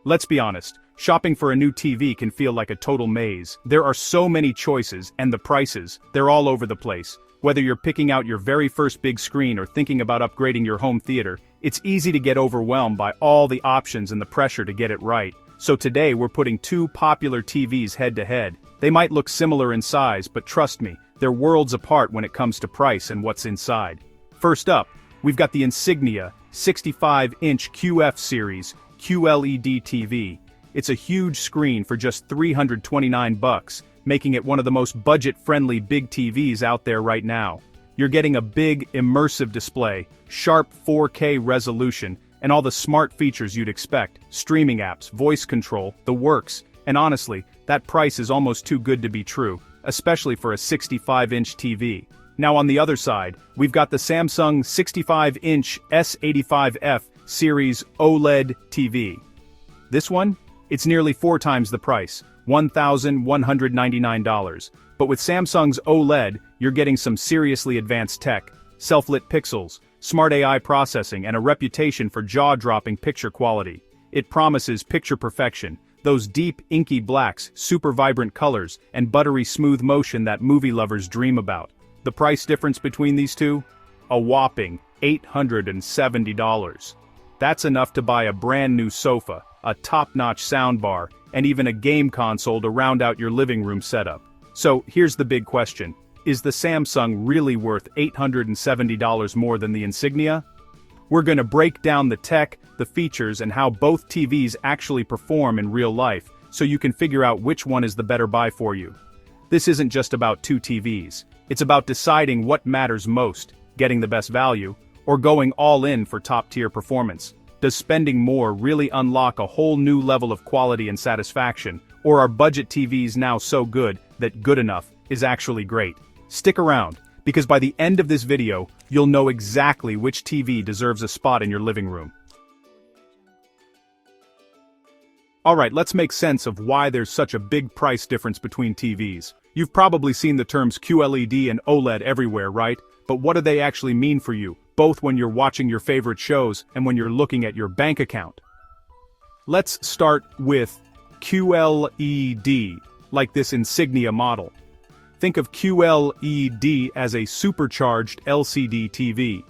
Let's be honest, shopping for a new TV can feel like a total maze. There are so many choices, and the prices, they're all over the place. Whether you're picking out your very first big screen or thinking about upgrading your home theater, it's easy to get overwhelmed by all the options and the pressure to get it right. So today we're putting two popular TVs head to head. They might look similar in size, but trust me, they're worlds apart when it comes to price and what's inside. First up, we've got the Insignia 65-inch QF Series QLED TV. It's a huge screen for just $329, making it one of the most budget-friendly big TVs out there right now. You're getting a big, immersive display, sharp 4K resolution, and all the smart features you'd expect: streaming apps, voice control, the works. And honestly, that price is almost too good to be true, especially for a 65-inch TV. Now on the other side, we've got the Samsung 65-inch S85F Series OLED TV. This one? It's nearly 4 times the price, $1,199. But with Samsung's OLED, you're getting some seriously advanced tech, self-lit pixels, smart AI processing, and a reputation for jaw-dropping picture quality. It promises picture perfection, those deep, inky blacks, super vibrant colors, and buttery smooth motion that movie lovers dream about. The price difference between these two? A whopping $870. That's enough to buy a brand new sofa, a top-notch soundbar, and even a game console to round out your living room setup. So here's the big question. Is the Samsung really worth $870 more than the Insignia? We're gonna break down the tech, the features, and how both TVs actually perform in real life, so you can figure out which one is the better buy for you. This isn't just about two TVs. It's about deciding what matters most, getting the best value, or going all in for top-tier performance. Does spending more really unlock a whole new level of quality and satisfaction, or are budget TVs now so good that good enough is actually great? Stick around, because by the end of this video, you'll know exactly which TV deserves a spot in your living room. Alright, let's make sense of why there's such a big price difference between TVs. You've probably seen the terms QLED and OLED everywhere, right? But what do they actually mean for you, both when you're watching your favorite shows and when you're looking at your bank account? Let's start with QLED, like this Insignia model. Think of QLED as a supercharged LCD TV.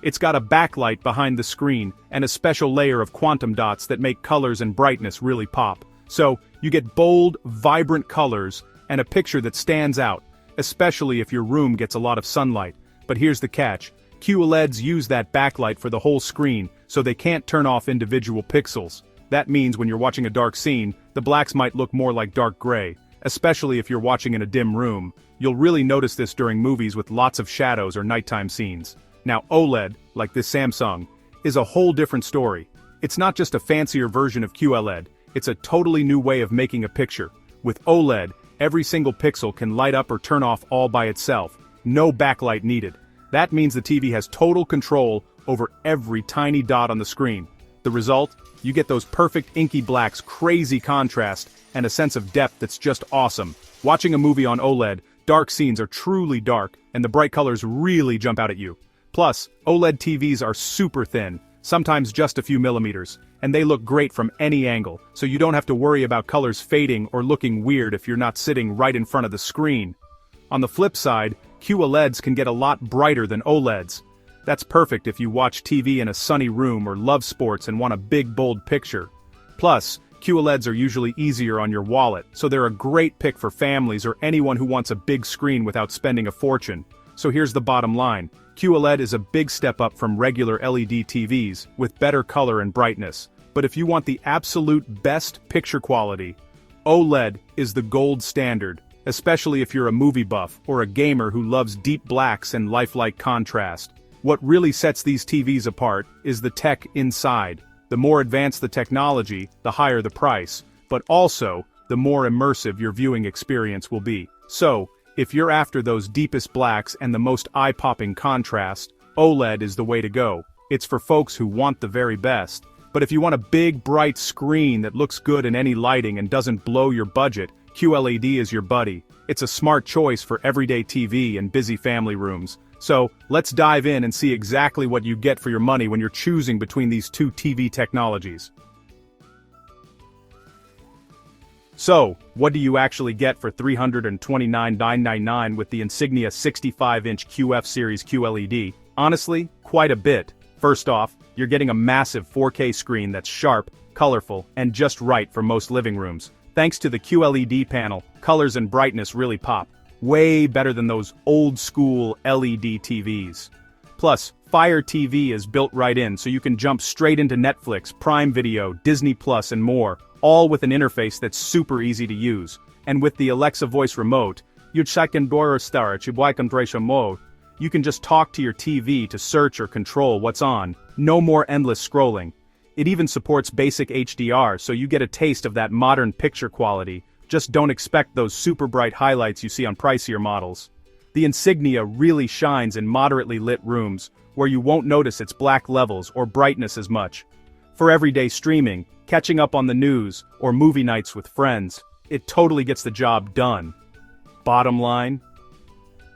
It's got a backlight behind the screen and a special layer of quantum dots that make colors and brightness really pop. So, you get bold, vibrant colors and a picture that stands out, especially if your room gets a lot of sunlight. But here's the catch. QLEDs use that backlight for the whole screen, so they can't turn off individual pixels. That means when you're watching a dark scene, the blacks might look more like dark gray, especially if you're watching in a dim room. You'll really notice this during movies with lots of shadows or nighttime scenes. Now OLED, like this Samsung, is a whole different story. It's not just a fancier version of QLED, it's a totally new way of making a picture. With OLED, every single pixel can light up or turn off all by itself, no backlight needed. That means the TV has total control over every tiny dot on the screen. The result? You get those perfect inky blacks, crazy contrast, and a sense of depth that's just awesome. Watching a movie on OLED, dark scenes are truly dark, and the bright colors really jump out at you. Plus, OLED TVs are super thin, sometimes just a few millimeters, and they look great from any angle, so you don't have to worry about colors fading or looking weird if you're not sitting right in front of the screen. On the flip side, QLEDs can get a lot brighter than OLEDs. That's perfect if you watch TV in a sunny room or love sports and want a big bold picture. Plus, QLEDs are usually easier on your wallet, so they're a great pick for families or anyone who wants a big screen without spending a fortune. So here's the bottom line. QLED is a big step up from regular LED TVs, with better color and brightness. But if you want the absolute best picture quality, OLED is the gold standard, especially if you're a movie buff or a gamer who loves deep blacks and lifelike contrast. What really sets these TVs apart is the tech inside. The more advanced the technology, the higher the price, but also, the more immersive your viewing experience will be. So, if you're after those deepest blacks and the most eye-popping contrast, OLED is the way to go. It's for folks who want the very best. But if you want a big, bright screen that looks good in any lighting and doesn't blow your budget, QLED is your buddy. It's a smart choice for everyday TV and busy family rooms. So, let's dive in and see exactly what you get for your money when you're choosing between these two TV technologies. So, what do you actually get for $329,999 with the Insignia 65-inch QF Series QLED? Honestly, quite a bit. First off, you're getting a massive 4K screen that's sharp, colorful, and just right for most living rooms. Thanks to the QLED panel, colors and brightness really pop. Way better than those old-school LED TVs. Plus, Fire TV is built right in, so you can jump straight into Netflix, Prime Video, Disney Plus, and more, all with an interface that's super easy to use. And with the Alexa voice remote, you can just talk to your TV to search or control what's on. No more endless scrolling. It even supports basic HDR, so you get a taste of that modern picture quality. Just don't expect those super bright highlights you see on pricier models. The Insignia really shines in moderately lit rooms, where you won't notice its black levels or brightness as much. For everyday streaming, catching up on the news, or movie nights with friends, it totally gets the job done. Bottom line?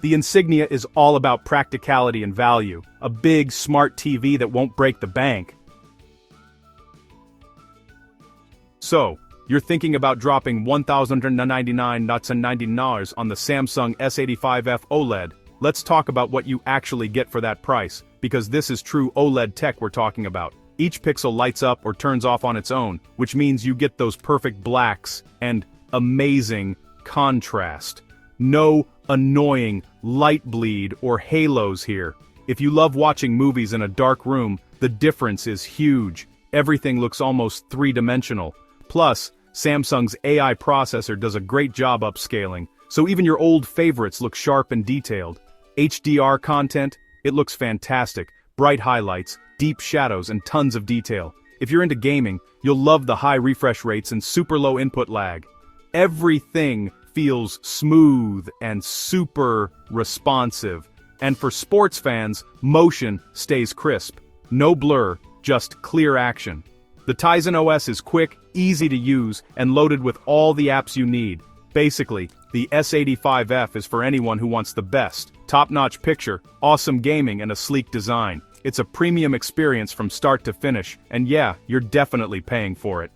The Insignia is all about practicality and value, a big, smart TV that won't break the bank. So, you're thinking about dropping $1,099.99 on the Samsung S85F OLED. Let's talk about what you actually get for that price, because this is true OLED tech we're talking about. Each pixel lights up or turns off on its own, which means you get those perfect blacks and amazing contrast. No annoying light bleed or halos here. If you love watching movies in a dark room, the difference is huge. Everything looks almost three-dimensional. Plus, Samsung's AI processor does a great job upscaling, so even your old favorites look sharp and detailed. HDR content, it looks fantastic. Bright highlights, deep shadows, and tons of detail. If you're into gaming, you'll love the high refresh rates and super low input lag. Everything feels smooth and super responsive. And for sports fans, motion stays crisp. No blur, just clear action. The Tizen OS is quick, easy to use, and loaded with all the apps you need. Basically, the S85F is for anyone who wants the best, top-notch picture, awesome gaming, and a sleek design. It's a premium experience from start to finish, and yeah, you're definitely paying for it.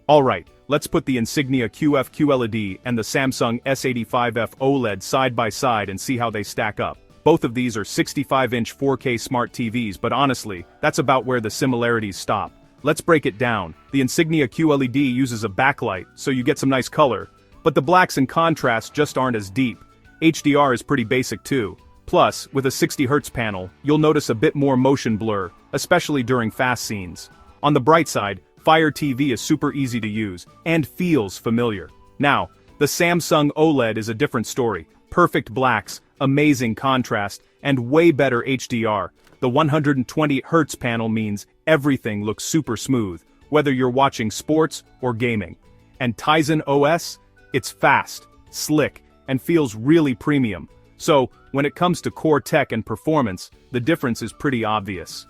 Alright, let's put the Insignia QF QLED and the Samsung S85F OLED side by side and see how they stack up. Both of these are 65-inch 4K smart TVs, but honestly, that's about where the similarities stop. Let's break it down. The Insignia QLED uses a backlight, so you get some nice color, but the blacks and contrasts just aren't as deep. HDR is pretty basic too. Plus, with a 60Hz panel, you'll notice a bit more motion blur, especially during fast scenes. On the bright side, Fire TV is super easy to use, and feels familiar. Now, the Samsung OLED is a different story. Perfect blacks, amazing contrast, and way better HDR. The 120Hz panel means everything looks super smooth, whether you're watching sports or gaming. And Tizen OS? It's fast, slick, and feels really premium. So, when it comes to core tech and performance, the difference is pretty obvious.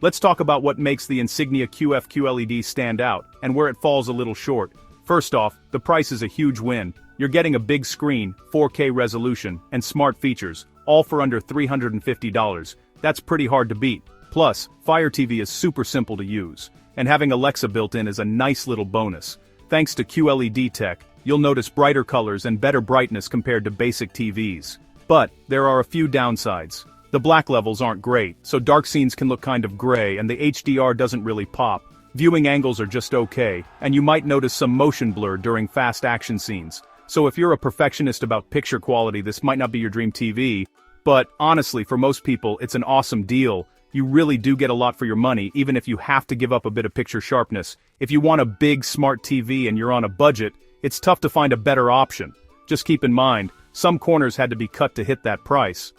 Let's talk about what makes the Insignia QF QLED stand out, and where it falls a little short. First off, the price is a huge win. You're getting a big screen, 4K resolution, and smart features, all for under $350. That's pretty hard to beat. Plus, Fire TV is super simple to use, and having Alexa built in is a nice little bonus. Thanks to QLED tech, you'll notice brighter colors and better brightness compared to basic TVs. But, there are a few downsides. The black levels aren't great, so dark scenes can look kind of gray and the HDR doesn't really pop. Viewing angles are just okay, and you might notice some motion blur during fast action scenes. So if you're a perfectionist about picture quality, this might not be your dream TV. But honestly, for most people, it's an awesome deal. You really do get a lot for your money, even if you have to give up a bit of picture sharpness. If you want a big, smart TV and you're on a budget, it's tough to find a better option. Just keep in mind, some corners had to be cut to hit that price.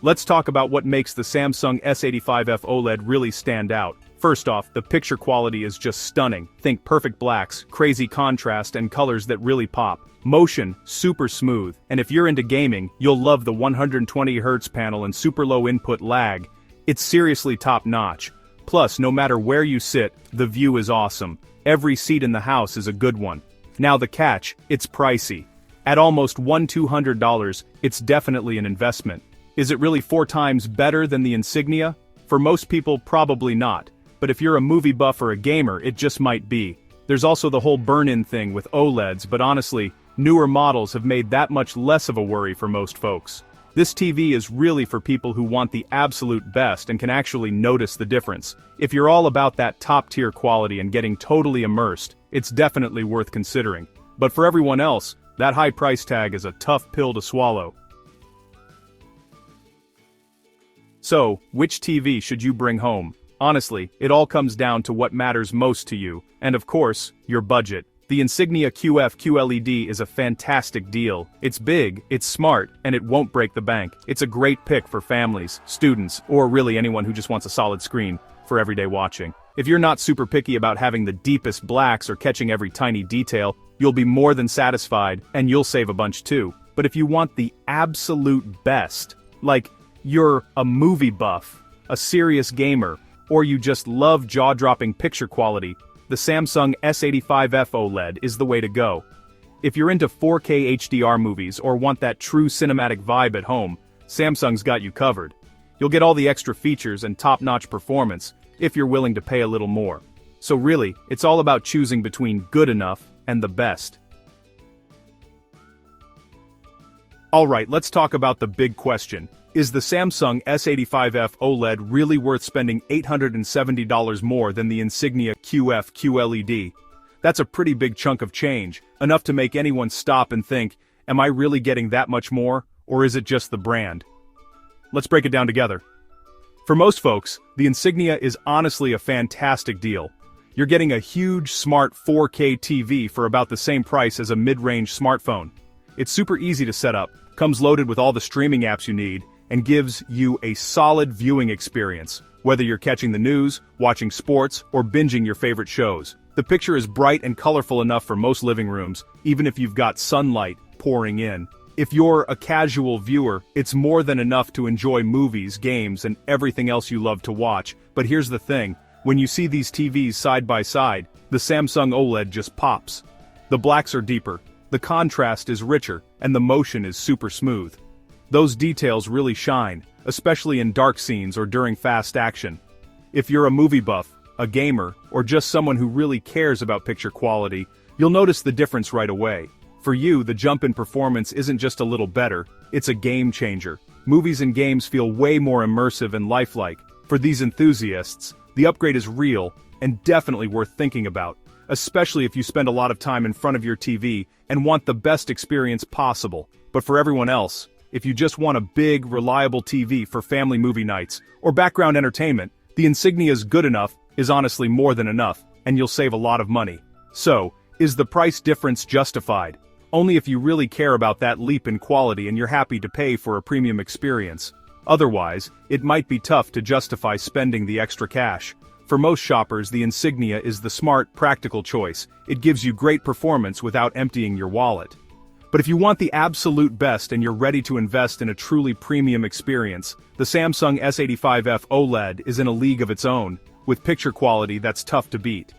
Let's talk about what makes the Samsung S85F OLED really stand out. First off, the picture quality is just stunning. Think perfect blacks, crazy contrast, and colors that really pop. Motion, super smooth, and if you're into gaming, you'll love the 120Hz panel and super low input lag. It's seriously top-notch. Plus, no matter where you sit, the view is awesome. Every seat in the house is a good one. Now the catch, it's pricey. At almost $1,200, it's definitely an investment. Is it really 4 times better than the Insignia? For most people, probably not. But if you're a movie buff or a gamer, it just might be. There's also the whole burn-in thing with OLEDs, but honestly, newer models have made that much less of a worry for most folks. This TV is really for people who want the absolute best and can actually notice the difference. If you're all about that top-tier quality and getting totally immersed, it's definitely worth considering. But for everyone else, that high price tag is a tough pill to swallow. So, which TV should you bring home? Honestly, it all comes down to what matters most to you, and of course, your budget. The Insignia QF QLED is a fantastic deal. It's big, it's smart, and it won't break the bank. It's a great pick for families, students, or really anyone who just wants a solid screen for everyday watching. If you're not super picky about having the deepest blacks or catching every tiny detail, you'll be more than satisfied, and you'll save a bunch too. But if you want the absolute best, like you're a movie buff, a serious gamer, or you just love jaw-dropping picture quality, the Samsung S85F OLED is the way to go. If you're into 4K HDR movies or want that true cinematic vibe at home, Samsung's got you covered. You'll get all the extra features and top-notch performance if you're willing to pay a little more. So really, it's all about choosing between good enough and the best. Alright, let's talk about the big question. Is the Samsung S85F OLED really worth spending $870 more than the Insignia QF QLED? That's a pretty big chunk of change, enough to make anyone stop and think, am I really getting that much more, or is it just the brand? Let's break it down together. For most folks, the Insignia is honestly a fantastic deal. You're getting a huge smart 4K TV for about the same price as a mid-range smartphone. It's super easy to set up, comes loaded with all the streaming apps you need, and gives you a solid viewing experience, whether you're catching the news, watching sports, or binging your favorite shows. The picture is bright and colorful enough for most living rooms, even if you've got sunlight pouring in. If you're a casual viewer, it's more than enough to enjoy movies, games, and everything else you love to watch. But here's the thing, when you see these TVs side by side, the Samsung OLED just pops. The blacks are deeper, the contrast is richer, and the motion is super smooth. Those details really shine, especially in dark scenes or during fast action. If you're a movie buff, a gamer, or just someone who really cares about picture quality, you'll notice the difference right away. For you, the jump in performance isn't just a little better, it's a game changer. Movies and games feel way more immersive and lifelike. For these enthusiasts, the upgrade is real and definitely worth thinking about, especially if you spend a lot of time in front of your TV and want the best experience possible. But for everyone else, if you just want a big, reliable TV for family movie nights or background entertainment, the Insignia's good enough is honestly more than enough, and you'll save a lot of money. So, is the price difference justified? Only if you really care about that leap in quality and you're happy to pay for a premium experience. Otherwise, it might be tough to justify spending the extra cash. For most shoppers, the Insignia is the smart, practical choice. It gives you great performance without emptying your wallet. But if you want the absolute best and you're ready to invest in a truly premium experience, the Samsung S85F OLED is in a league of its own, with picture quality that's tough to beat.